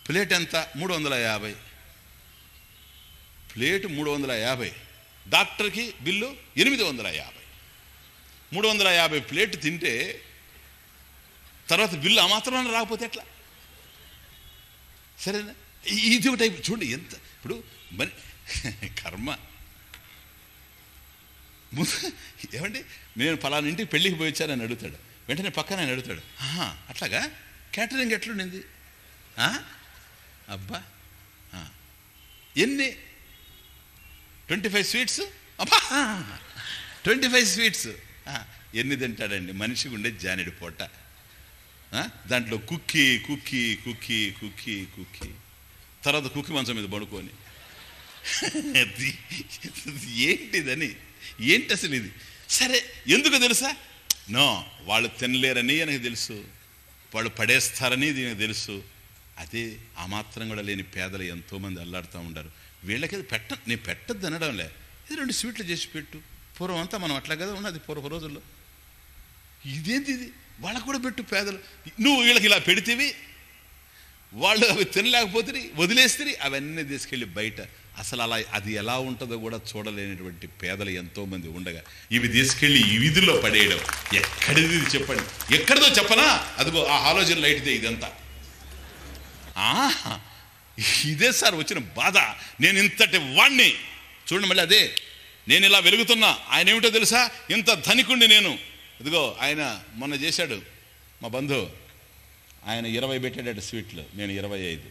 Plate ఎంత? 350. Plate 350. డాక్టర్కి bill 850. 350 plate తింటే తర్వాత బిల్లు ఆ మాత్రం రాకపోతే ఎట్లా? సరేనా? ఇది ఒక టైప్. చూడండి ఎంత ఇప్పుడు మరి కర్మ. ఏమండి, నేను ఫలానా ఇంటికి పెళ్ళికి పోయి వచ్చానని అడుగుతాడు. వెంటనే పక్కన ఆయన అడుగుతాడు, అట్లాగా క్యాటరింగ్ ఎట్లుండింది? అబ్బా ఎన్ని 25 స్వీట్స్? అబ్బా 25 స్వీట్స్ ఎన్ని తింటాడండి? మనిషికి ఉండే జానెడు పూట. దాంట్లో cookie cookie cookie cookie cookie తర్వాత కుక్కీ మంచం మీద పడుకొని ఏంటిదని, ఏంటి అసలు ఇది? సరే, ఎందుకు తెలుసా? వాళ్ళు తినలేరని నాకు తెలుసు, వాళ్ళు పడేస్తారని దీనికి తెలుసు. అదే ఆ మాత్రం కూడా లేని పేదలు ఎంతోమంది అల్లాడుతూ ఉంటారు. వీళ్ళకి నేను పెట్టద్దు అనడంలే, ఇది 2 స్వీట్లు చేసి పెట్టు. పూర్వం అంతా మనం అట్లా కదా ఉన్నది పూర్వ రోజుల్లో. ఇదేంటి ఇది? వాళ్ళకు కూడా పెట్టు పేదలు. నువ్వు వీళ్ళకి ఇలా పెడితేవి, వాళ్ళు అవి తినలేకపోతే వదిలేస్తే అవన్నీ తీసుకెళ్ళి బయట అసలు అలా అది ఎలా ఉంటుందో కూడా చూడలేనటువంటి పేదలు ఎంతోమంది ఉండగా ఇవి తీసుకెళ్ళి ఈ వీధుల్లో పడేయడం ఎక్కడిది చెప్పండి? ఎక్కడిదో చెప్పనా? అదిగో ఆ హాలోజన్ లైట్దే ఇదంతా. ఇదే సార్ వచ్చిన బాధ. నేను ఇంతటి వాణ్ణి చూడండి, మళ్ళీ అదే నేను ఇలా వెలుగుతున్నా. ఆయన ఏమిటో తెలుసా? ఇంత ధనికుణ్ణి నేను. ఇదిగో ఆయన మొన్న చేశాడు మా బంధువు, ఆయన 20 పెట్టాడట స్వీట్లు, నేను 25.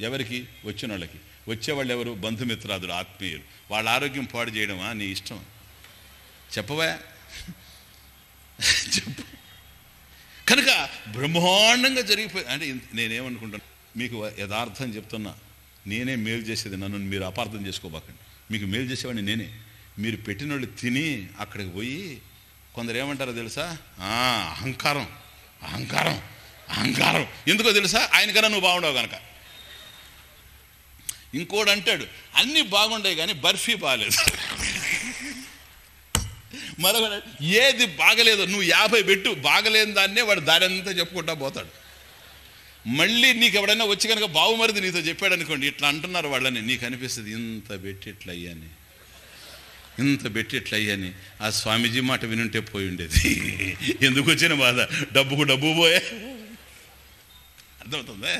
ఎవరికి? వచ్చిన వాళ్ళకి. వచ్చేవాళ్ళు ఎవరు? బంధుమిత్రాదులు, ఆత్మీయులు. వాళ్ళ ఆరోగ్యం పాడు చేయడమా నీ ఇష్టం? చెప్పవా? చెప్పు. కనుక బ్రహ్మాండంగా జరిగిపోయి అంటే నేనేమనుకుంటాను, మీకు యథార్థం చెప్తున్నా, నేనే మేలు చేసేది. నన్ను మీరు అపార్థం చేసుకోబాకండి. మీకు మేలు చేసేవాడిని నేనే. మీరు పెట్టిన వాళ్ళు తిని అక్కడికి పోయి కొందరు ఏమంటారో తెలుసా? అహంకారం అహంకారం అహంకారం. ఎందుకో తెలుసా? ఆయనకన్నా నువ్వు బాగుండవు కనుక. ఇంకోడు అంటాడు అన్నీ బాగుండే కానీ బర్ఫీ బాగలేదు. మరొకడు ఏది బాగలేదు నువ్వు 50 పెట్టు, బాగలేని దాన్నే వాడు దారంతా చెప్పుకుంటా పోతాడు. మళ్ళీ నీకు ఎవడైనా వచ్చి కనుక బావుమరిది నీతో చెప్పాడు అనుకోండి, ఇట్లా అంటున్నారు వాళ్ళని, నీకు అనిపిస్తుంది ఇంత పెట్టి ఇట్లా అయ్యాని, ఇంత పెట్టి ఇట్లా అయ్యాని. ఆ స్వామీజీ మాట వినుంటే పోయి ఉండేది. ఎందుకు వచ్చిన బాధ? డబ్బుకు డబ్బు పోయే. అర్థమవుతుందా?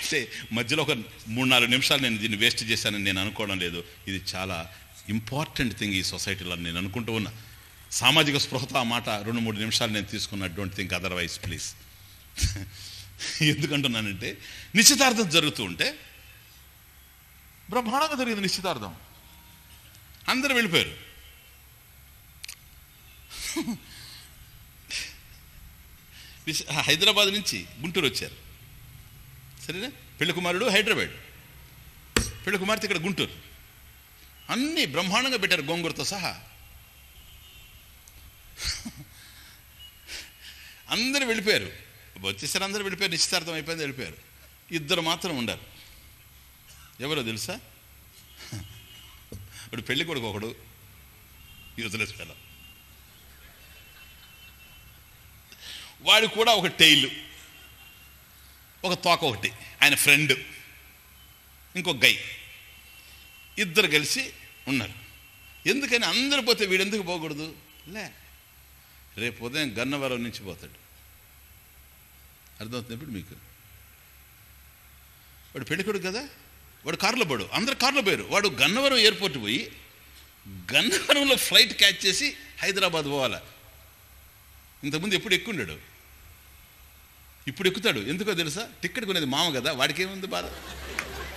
అంటే మధ్యలో ఒక 3-4 నిమిషాలు నేను దీన్ని వేస్ట్ చేశానని నేను అనుకోవడం లేదు. ఇది చాలా ఇంపార్టెంట్ థింగ్ ఈ సొసైటీలో నేను అనుకుంటూ ఉన్నా. సామాజిక స్పృహతో ఆ మాట 2-3 నిమిషాలు నేను తీసుకున్నా. Don't think otherwise please. ఎందుకంటున్నానంటే నిశ్చితార్థం జరుగుతూ ఉంటే బ్రహ్మాండంగా జరిగింది నిశ్చితార్థం. అందరూ వెళ్ళిపోయారు. హైదరాబాద్ నుంచి గుంటూరు వచ్చారు. సరేనా? పెళ్లి కుమారుడు హైదరాబాద్, పెళ్లి కుమార్తె ఇక్కడ గుంటూరు. అన్నీ బ్రహ్మాండంగా పెట్టారు గోంగూరతో సహా. అందరూ వెళ్ళిపోయారు. వచ్చేసారు, అందరూ వెళ్ళిపోయారు. నిశ్చితార్థం అయిపోయింది, వెళ్ళిపోయారు. 2 మాత్రం ఉండారు. ఎవరో తెలుసా? ఇప్పుడు పెళ్లి కొడుకు ఒకడు, యూజ్లెస్ ఫెలో. వాడు కూడా ఒక టైలు, ఒక తోక ఒకటి, ఆయన ఫ్రెండ్, ఇంకో గై, 2 కలిసి ఉన్నారు. ఎందుకని అందరూ పోతే వీడెందుకు పోకూడదు? రేపు ఉదయం గన్నవరం నుంచి పోతాడు. అర్థమవుతుంది ఇప్పుడు మీకు? వాడు పెళ్ళికొడుకు కదా, వాడు కారులో పోడు, అందరు కారులో పోయారు. వాడు గన్నవరం ఎయిర్పోర్ట్ పోయి గన్నవరంలో ఫ్లైట్ క్యాచ్ చేసి హైదరాబాద్ పోవాలా. ఇంతకుముందు ఎప్పుడు ఎక్కుండాడు, ఇప్పుడు ఎక్కుతాడు. ఎందుకో తెలుసా? టికెట్ కొనేది మామ కదా, వాడికి ఏముంది బాధ,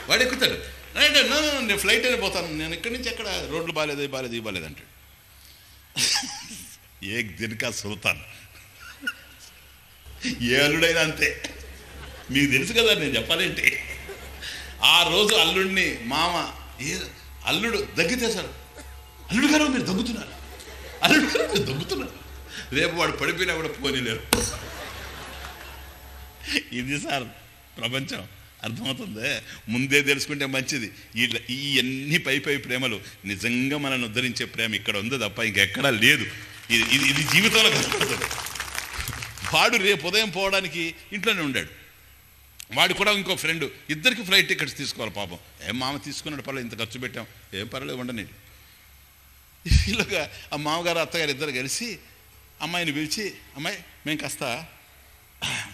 వాడు ఎక్కుతాడు. నేను ఫ్లైట్ అయినా పోతాను, నేను ఇక్కడి నుంచి ఎక్కడ రోడ్లు బాగాలేదు, బాగాలేదు, ఈ బాగాలేదు అంటాడు. ఏ దినకా సుల్తాన్, ఏ అల్లుడైనా అంతే. మీకు తెలుసు కదా, నేను చెప్పాలేంటి. ఆ రోజు అల్లుడిని మామ అల్లుడు దగ్గితే సార్, అల్లుడు గారు మీరు దగ్గుతున్నారు, అల్లుడు గారు మీరు దగ్గుతున్నారు. రేపు వాడు పడిపోయినా కూడా పోనీలేరు. ఇది సార్ ప్రపంచం. అర్థమవుతుందే? ముందే తెలుసుకుంటే మంచిది. ఈ అన్ని పై ప్రేమలు నిజంగా మనల్ని ఉద్ధరించే ప్రేమ ఇక్కడ ఉంది తప్ప ఇంకెక్కడా లేదు. ఇది జీవితంలో కనపడుతుంది. వాడు రేపు ఉదయం పోవడానికి ఇంట్లోనే ఉండాడు. వాడు కూడా ఇంకో ఫ్రెండ్, ఇద్దరికి ఫ్లైట్ టికెట్స్ తీసుకోవాలి. పాపం ఏం మామ తీసుకున్నాడు, పర్లేదు ఇంత ఖర్చు పెట్టాం, ఏం పర్లేదు ఉండని. ఇలాగా ఆ మామగారు అత్తగారు ఇద్దరు కలిసి అమ్మాయిని పిలిచి, అమ్మాయి మేము కాస్త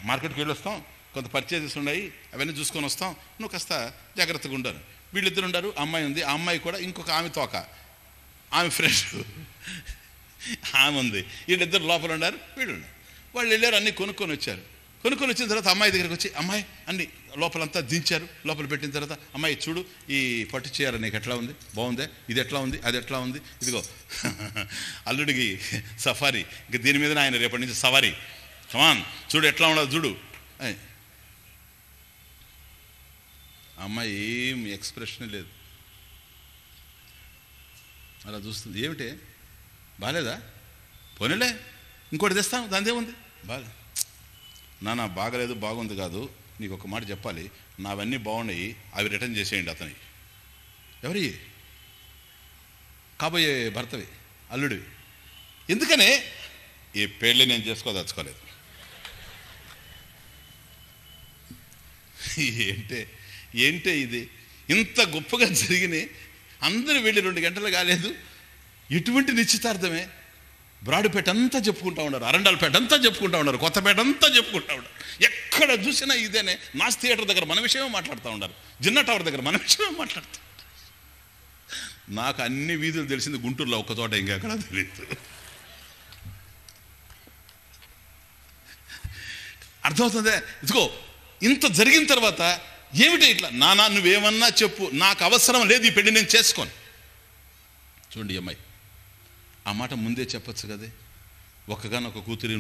మార్కెట్కి వెళ్ళి వస్తాం, కొంత పర్చేజెస్ ఉన్నాయి, అవన్నీ చూసుకొని వస్తాం, నువ్వు కాస్త జాగ్రత్తగా ఉండాలి. వీళ్ళిద్దరు ఉండారు, అమ్మాయి ఉంది, ఆ అమ్మాయి కూడా ఇంకొక ఆమె తోక, ఆమె ఫ్రెండ్ ఆమె ఉంది, వీళ్ళిద్దరు లోపల ఉన్నారు, వీళ్ళు ఉన్నారు. వాళ్ళు వెళ్ళారు, అన్నీ కొనుక్కొని వచ్చారు. కొనుక్కొని వచ్చిన తర్వాత అమ్మాయి దగ్గరికి వచ్చి, అమ్మాయి అన్ని లోపలంతా దించారు. లోపల పెట్టిన తర్వాత, అమ్మాయి చూడు ఈ పట్టు చీర నీకు ఎట్లా ఉంది, బాగుందే, ఇది ఎట్లా ఉంది, అది ఎట్లా ఉంది, ఇదిగో అల్లుడికి సఫారీ, ఇంక దీని మీద ఆయన రేపటి నుంచి సవారీ, కమాన్ చూడు ఎట్లా ఉండదు చూడు. అమ్మాయి ఏం ఎక్స్ప్రెషన్ లేదు, అలా చూస్తుంది. ఏమిటే బాగాలేదా, పోనీలే ఇంకోటి తెస్తాం, దానిదేముంది, బాగా నాన్న బాగలేదు బాగుంది కాదు, నీకు ఒక మాట చెప్పాలి, నావన్నీ బాగున్నాయి, అవి రిటర్న్ చేసేయండి అతనికి. ఎవరి కాబోయే భర్తవి, అల్లుడివి. ఎందుకనే ఈ పెళ్ళి నేను చేసుకోదలుచుకోలేదు. ఏంటే ఇది ఇంత గొప్పగా జరిగినాయి, అందరూ వెళ్ళి 2 గంటలు కాలేదు, ఎటువంటి నిశ్చితార్థమే. బ్రాడుపేట అంతా చెప్పుకుంటూ ఉన్నారు, అరండాలపేట అంతా చెప్పుకుంటూ ఉన్నారు, కొత్తపేట అంతా చెప్పుకుంటూ ఉన్నారు. ఎక్కడ చూసినా ఇదేనే. నాస్ థియేటర్ దగ్గర మన విషయమే మాట్లాడుతూ ఉన్నారు, జిన్నా టవర్ దగ్గర మన విషయమే మాట్లాడుతూ. నాకు అన్ని వీధులు తెలిసింది గుంటూరులో ఒక్క చోట, ఇంకెక్కడ తెలియదు. అర్థమవుతుందే. ఇదిగో ఇంత జరిగిన తర్వాత ఏమిటి ఇట్లా, నానా నువ్వేమన్నా చెప్పు, నాకు అవసరం లేదు ఈ పెళ్లి నేను చేసుకోను. చూడండి అమ్మాయి ఆ మాట ముందే చెప్పచ్చు కదే. ఒక్కగానొక్క కూతురి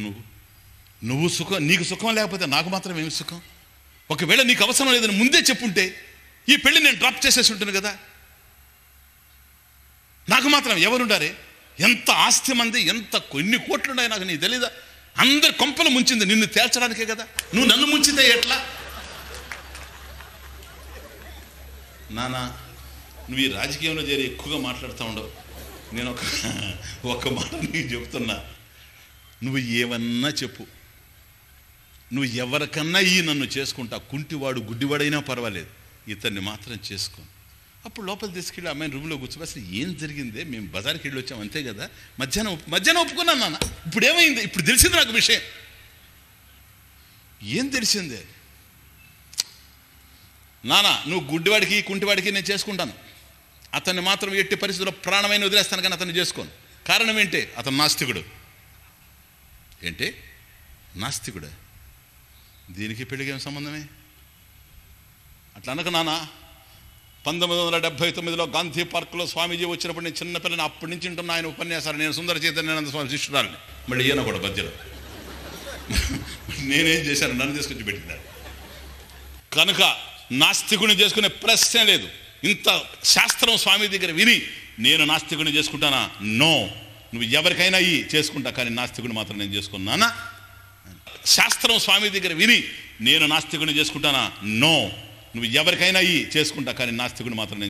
నువ్వు సుఖం, నీకు సుఖం లేకపోతే నాకు మాత్రం ఏమి సుఖం. ఒకవేళ నీకు అవసరం లేదని ముందే చెప్పుంటే ఈ పెళ్లి నేను డ్రాప్ చేసేసి ఉంటాను కదా. నాకు మాత్రం ఎవరుండారే, ఎంత ఆస్తి మంది, ఎంత కొన్ని కోట్లున్నాయి నాకు నీకు తెలీదా. అందరి కొంపలు ముంచింది నిన్ను తేల్చడానికే కదా, నువ్వు నన్ను ముంచితే ఎట్లా. నానా నువ్వు ఈ రాజకీయంలో చేరి ఎక్కువగా మాట్లాడుతూ ఉండవు, నేను ఒక మాట నీకు చెప్తున్నా, నువ్వు ఏమన్నా చెప్పు, నువ్వు ఎవరికన్నా నన్ను చేసుకుంటా, కుంటివాడు గుడ్డివాడైనా పర్వాలేదు, ఇతన్ని మాత్రం చేసుకో. అప్పుడు లోపల తీసుకెళ్ళి అమ్మాయిని రూమ్లో కూర్చో, అసలు ఏం జరిగిందే, మేము బజార్కి వెళ్ళి వచ్చాం అంతే కదా, మధ్యాహ్నం ఒప్పుకున్నాను నాన్న, ఇప్పుడు ఏమైంది, ఇప్పుడు తెలిసింది నాకు విషయం. ఏం తెలిసిందే నానా, నువ్వు గుడ్డివాడికి కుంటివాడికి నేను చేసుకుంటాను, అతన్ని మాత్రం ఎట్టి పరిస్థితుల్లో ప్రాణమైన వదిలేస్తాను కానీ అతన్ని చేసుకోను. కారణం ఏంటి, అతను నాస్తికుడు. ఏంటి నాస్తికుడు, దీనికి పెళ్ళికి ఏం సంబంధమే. అట్లా అనక నాన్న. 1979లో గాంధీ పార్క్లో స్వామీజీ వచ్చినప్పుడు నేను చిన్నపిల్లని, అప్పటి నుంచి ఉంటున్న ఆయన ఉపన్యాసాలు, నేను సుందర చైతన్యానంద స్వామి శిష్యురాలని, మళ్ళీ ఈయన కూడా మధ్యలో నేనేం చేశాను, నన్ను తీసుకొచ్చి పెట్టినాడు. కనుక నాస్తికుని చేసుకునే ప్రశ్న లేదు. ఇంత శాస్త్రం స్వామి దగ్గర విని నేను నాస్తికుని చేసుకుంటానా, నో. నువ్వు ఎవరికైనా చేసుకుంటా కానీ నాస్తికుని మాత్రం నేను చేసుకున్నానా. శాస్త్రం స్వామి దగ్గర విని నేను నాస్తికుని చేసుకుంటానా, నో. నువ్వు ఎవరికైనా చేసుకుంటా కానీ నాస్తికుని మాత్రం నేను